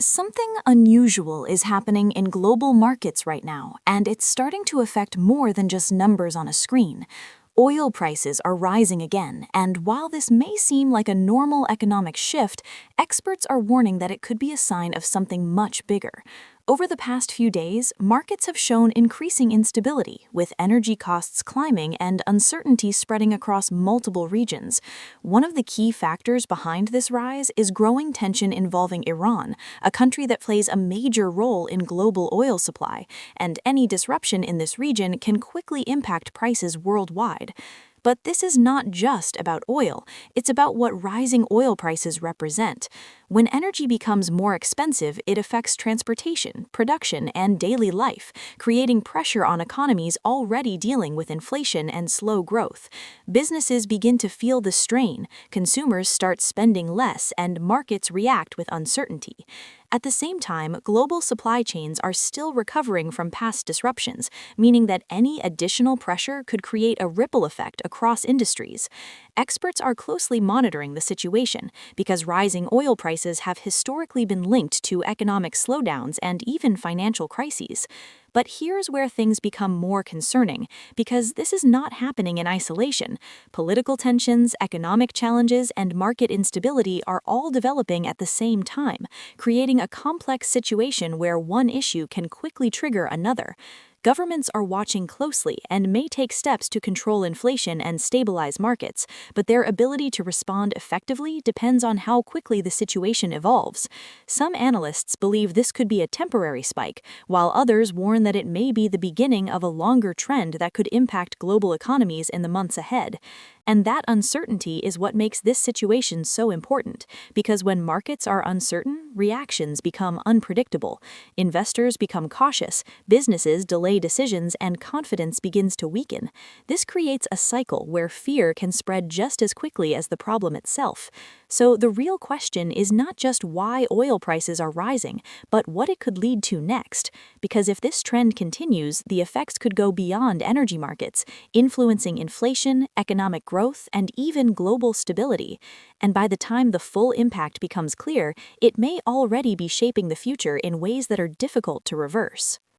Something unusual is happening in global markets right now, and it's starting to affect more than just numbers on a screen. Oil prices are rising again, and while this may seem like a normal economic shift, experts are warning that it could be a sign of something much bigger. Over the past few days, markets have shown increasing instability, with energy costs climbing and uncertainty spreading across multiple regions. One of the key factors behind this rise is growing tension involving Iran, a country that plays a major role in global oil supply, and any disruption in this region can quickly impact prices worldwide. But this is not just about oil, it's about what rising oil prices represent. When energy becomes more expensive, it affects transportation, production, and daily life, creating pressure on economies already dealing with inflation and slow growth. Businesses begin to feel the strain, consumers start spending less, and markets react with uncertainty. At the same time, global supply chains are still recovering from past disruptions, meaning that any additional pressure could create a ripple effect across industries. Experts are closely monitoring the situation because rising oil prices have historically been linked to economic slowdowns and even financial crises. But here's where things become more concerning, because this is not happening in isolation. Political tensions, economic challenges, and market instability are all developing at the same time, creating a complex situation where one issue can quickly trigger another. Governments are watching closely and may take steps to control inflation and stabilize markets, but their ability to respond effectively depends on how quickly the situation evolves. Some analysts believe this could be a temporary spike, while others warn that it may be the beginning of a longer trend that could impact global economies in the months ahead. And that uncertainty is what makes this situation so important, because when markets are uncertain, reactions become unpredictable. Investors become cautious, businesses delay decisions, and confidence begins to weaken. This creates a cycle where fear can spread just as quickly as the problem itself. So the real question is not just why oil prices are rising, but what it could lead to next. Because if this trend continues, the effects could go beyond energy markets, influencing inflation, economic growth, and even global stability. And by the time the full impact becomes clear, it may already be shaping the future in ways that are difficult to reverse.